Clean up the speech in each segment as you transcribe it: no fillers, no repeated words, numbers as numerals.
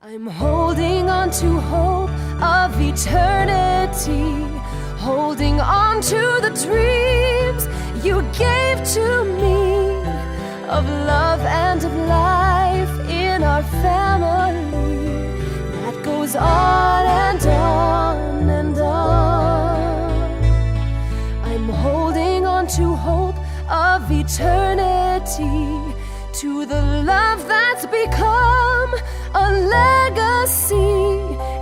I'm holding on to hope of eternity, holding on to the dreams you gave to me, of love and of life in our family that goes on and on and on. I'm holding on to hope of eternity, to the love that's become a legacy,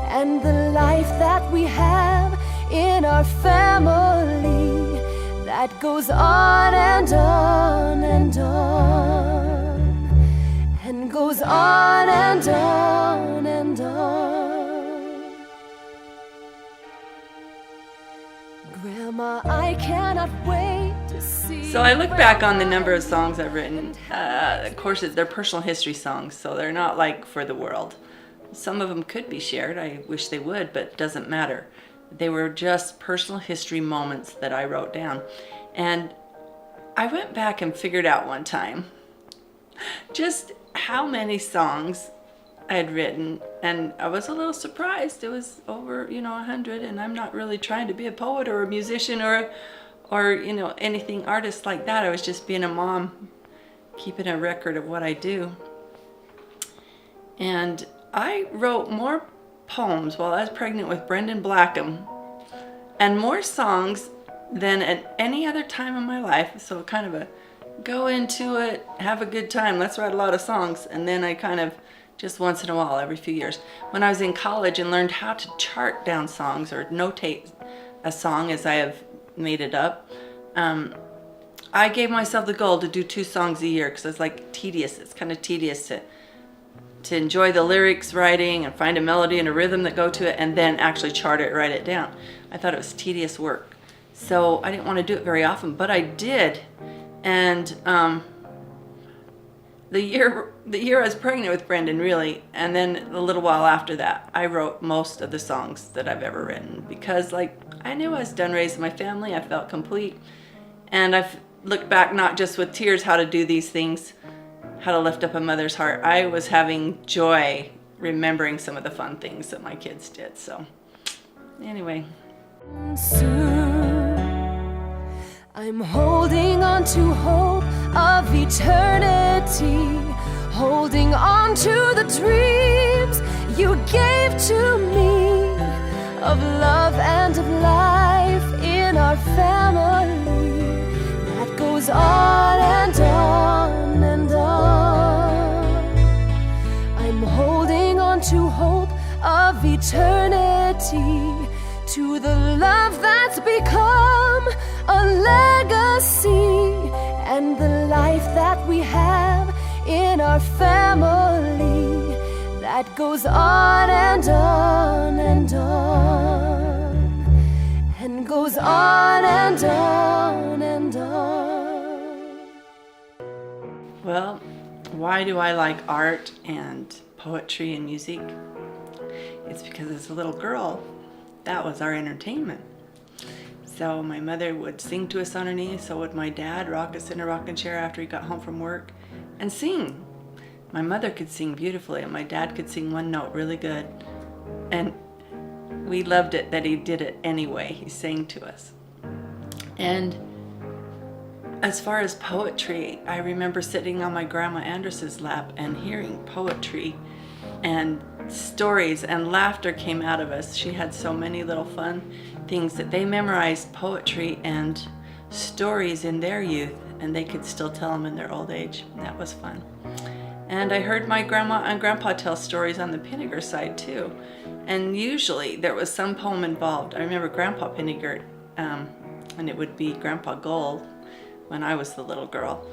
and the life that we have in our family that goes on and on and on, and goes on and on and on. Grandma, I cannot wait to see. So I look back on the number of songs I've written. Of course, they're personal history songs, so they're not like for the world. Some of them could be shared. I wish they would, but it doesn't matter. They were just personal history moments that I wrote down. And I went back and figured out one time just how many songs I had written, and I was a little surprised. It was over, 100, and I'm not really trying to be a poet or a musician or anything artist like that. I was just being a mom, keeping a record of what I do. And I wrote more poems while I was pregnant with Dianne Blackham, and more songs than at any other time in my life. So kind of a go into it, have a good time, let's write a lot of songs. And then I kind of just once in a while, every few years. When I was in college and learned how to chart down songs or notate a song as I have made it up, I gave myself the goal to do 2 songs a year, because it's like tedious. It's kind of tedious to enjoy the lyrics writing and find a melody and a rhythm that go to it and then actually chart it, write it down. I thought it was tedious work. So I didn't want to do it very often, but I did. And the year I was pregnant with Brendan, really, and then a little while after that, I wrote most of the songs that I've ever written, because I knew I was done raising my family. I felt complete. And I've looked back, not just with tears, how to do these things, how to lift up a mother's heart. I was having joy remembering some of the fun things that my kids did. So anyway. Soon, I'm holding on to hope of eternity, holding on to the dreams you gave to me, of love and of life in our family that goes on and on and on. I'm holding on to hope of eternity, to the love that's become a legacy, and the life that we have in our family that goes on and on and on, and goes on and on and on. Well, why do I like art and poetry and music? It's because as a little girl, that was our entertainment. So my mother would sing to us on her knees, so would my dad, rock us in a rocking chair after he got home from work, and sing. My mother could sing beautifully, and my dad could sing one note really good. And we loved it that he did it anyway. He sang to us. And as far as poetry, I remember sitting on my grandma Andrus's lap and hearing poetry, and stories and laughter came out of us. She had so many little fun things that they memorized poetry and stories in their youth, and they could still tell them in their old age. And that was fun. And I heard my grandma and grandpa tell stories on the Pinniger side too, and usually there was some poem involved. I remember Grandpa Pinniger, and it would be Grandpa Gold when I was the little girl,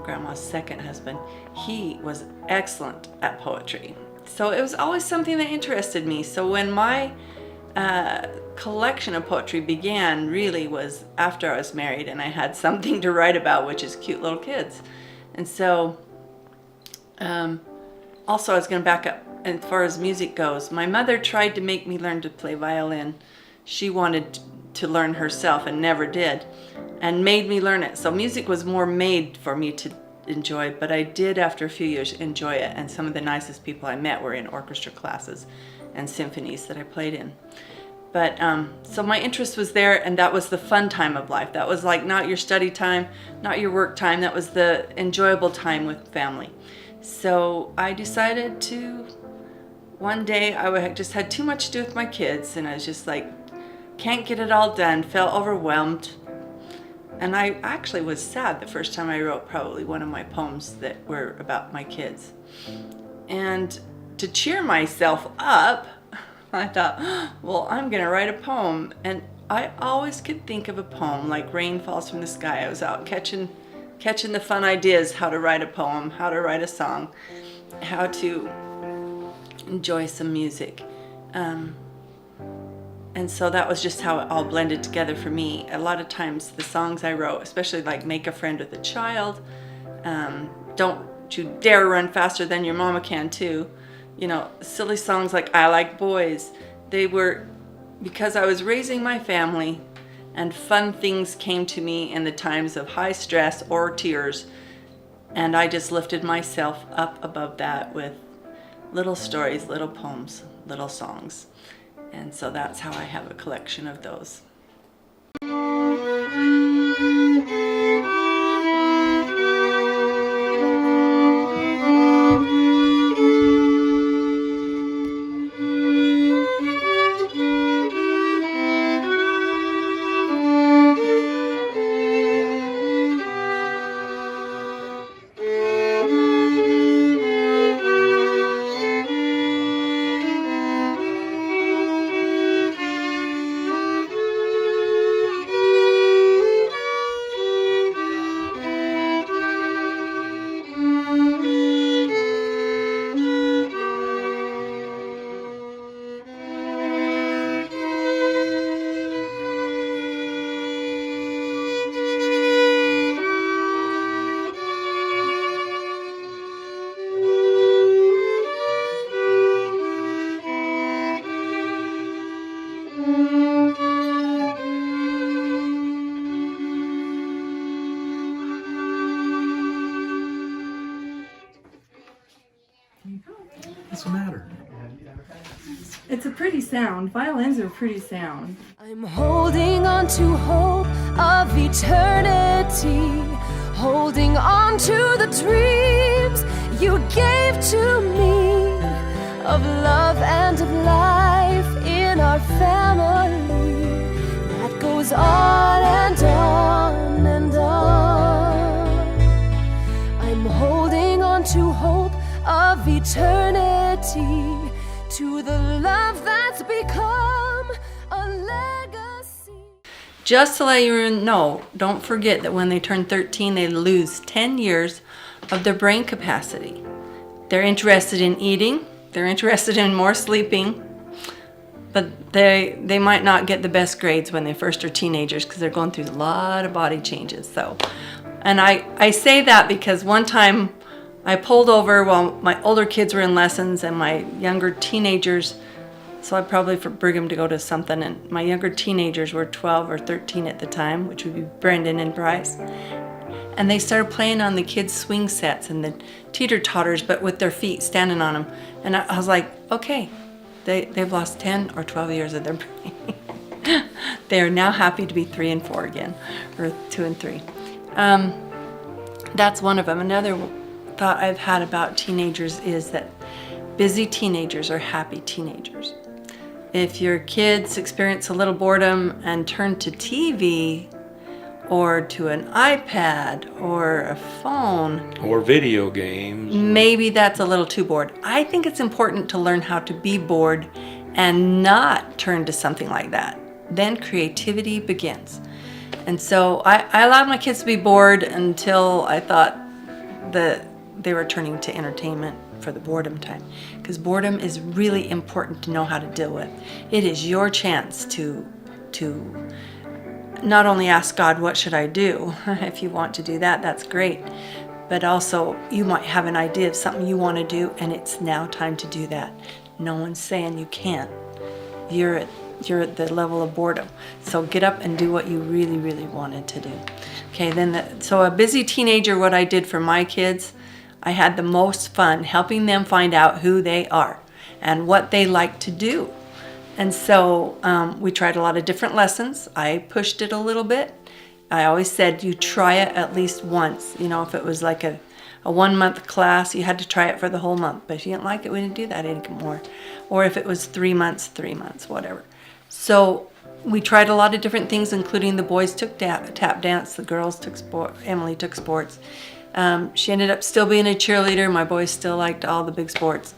Grandma's second husband. He was excellent at poetry. So it was always something that interested me. So when my collection of poetry began really was after I was married and I had something to write about, which is cute little kids. And so also I was going to back up as far as music goes. My mother tried to make me learn to play violin. She wanted to learn herself and never did, and made me learn it. So music was more made for me enjoy, but I did after a few years enjoy it, and some of the nicest people I met were in orchestra classes and symphonies that I played in. But so my interest was there, and that was the fun time of life. That was like not your study time, not your work time. That was the enjoyable time with family. So I decided to, one day I just had too much to do with my kids, and I was just like, can't get it all done, felt overwhelmed. And I actually was sad the first time I wrote probably one of my poems that were about my kids. And to cheer myself up, I thought, well, I'm gonna write a poem. And I always could think of a poem like Rain Falls from the Sky. I was out catching the fun ideas, how to write a poem, how to write a song, how to enjoy some music. And so that was just how it all blended together for me. A lot of times the songs I wrote, especially like Make a Friend with a Child, Don't You Dare Run Faster Than Your Mama Can Too, you know, silly songs like I Like Boys, they were because I was raising my family and fun things came to me in the times of high stress or tears, and I just lifted myself up above that with little stories, little poems, little songs. And so that's how I have a collection of those. What's the matter? It's a pretty sound. Violins are a pretty sound. I'm holding on to hope of eternity, holding on to the dreams you gave to me, of love and of life in our family that goes on and on and on. I'm holding on to hope of eternity, to the love that's become a legacy. Just to let you know, don't forget that when they turn 13, they lose 10 years of their brain capacity. They're interested in eating, they're interested in more sleeping, but they might not get the best grades when they first are teenagers because they're going through a lot of body changes. So, and I say that because one time I pulled over while my older kids were in lessons and my younger teenagers, so I probably for Brigham to go to something, and my younger teenagers were 12 or 13 at the time, which would be Brendan and Bryce. And they started playing on the kids' swing sets and the teeter-totters, but with their feet standing on them. And I was like, okay, they've lost 10 or 12 years of their brain. They are now happy to be 3 and 4 again, or 2 and 3. That's one of them. Another thought I've had about teenagers is that busy teenagers are happy teenagers. If your kids experience a little boredom and turn to TV or to an iPad or a phone Or video games. maybe that's a little too bored. I think it's important to learn how to be bored and not turn to something like that. Then creativity begins. And so I allowed my kids to be bored until I thought that they were turning to entertainment for the boredom time. Because boredom is really important to know how to deal with. It is your chance to not only ask God, what should I do? If you want to do that, that's great. But also, you might have an idea of something you want to do, and it's now time to do that. No one's saying you can't. You're at the level of boredom. So get up and do what you really, really wanted to do. Okay, then so a busy teenager, what I did for my kids, I had the most fun helping them find out who they are and what they like to do. And so we tried a lot of different lessons. I pushed it a little bit. I always said you try it at least once. You know, if it was like a 1 month class, you had to try it for the whole month. But if you didn't like it, we didn't do that anymore. Or if it was 3 months, 3 months, whatever. So we tried a lot of different things, including the boys took tap dance, the girls took sport, Emily took sports. She ended up still being a cheerleader. My boys still liked all the big sports,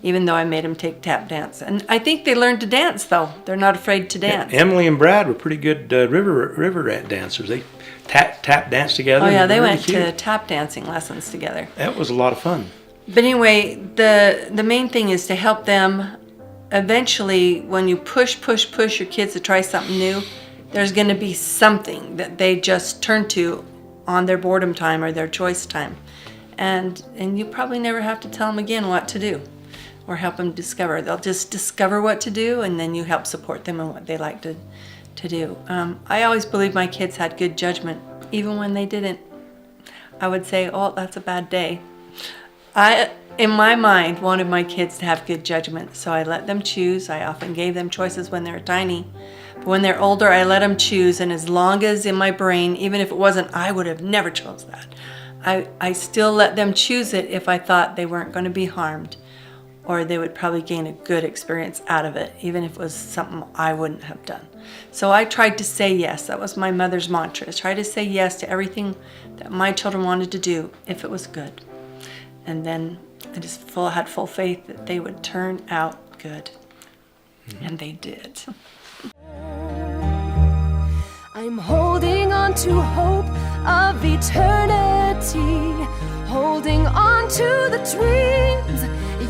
even though I made them take tap dance. And I think they learned to dance, though. They're not afraid to dance. Emily and Brad were pretty good river dancers. They tap danced together. Oh yeah, they really went to tap dancing lessons together. That was a lot of fun. But anyway, the main thing is to help them. Eventually, when you push your kids to try something new, there's going to be something that they just turn to on their boredom time or their choice time. And you probably never have to tell them again what to do or help them discover. They'll just discover what to do, and then you help support them in what they like to do. I always believed my kids had good judgment, even when they didn't. I would say, oh, that's a bad day. I, in my mind, wanted my kids to have good judgment, so I let them choose. I often gave them choices when they were tiny. But when they're older, I let them choose, and as long as in my brain, even if it wasn't, I would have never chose that. I still let them choose it if I thought they weren't going to be harmed, or they would probably gain a good experience out of it, even if it was something I wouldn't have done. So I tried to say yes. That was my mother's mantra, is try to say yes to everything that my children wanted to do if it was good. And then I just had full faith that they would turn out good. And they did. I'm holding on to hope of eternity, holding on to the dreams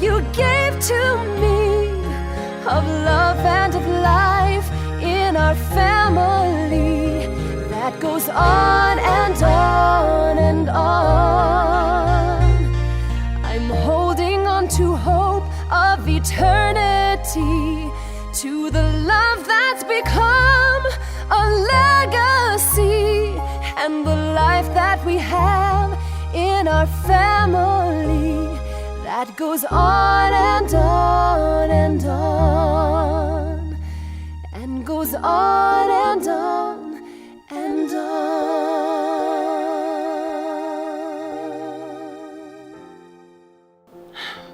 you gave to me, of love and of life in our family that goes on and on and on. I'm holding on to hope of eternity, to the love that's become a legacy, and the life that we have in our family that goes on and on and on, and goes on and on and on.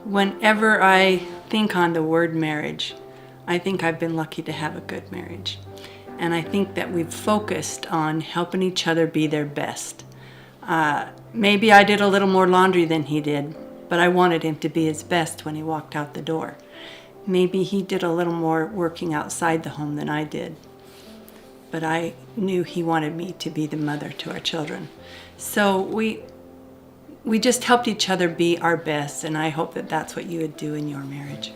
Whenever I think on the word marriage, I think I've been lucky to have a good marriage. And I think that we've focused on helping each other be their best. Maybe I did a little more laundry than he did, but I wanted him to be his best when he walked out the door. Maybe he did a little more working outside the home than I did, but I knew he wanted me to be the mother to our children. So we just helped each other be our best, and I hope that that's what you would do in your marriage.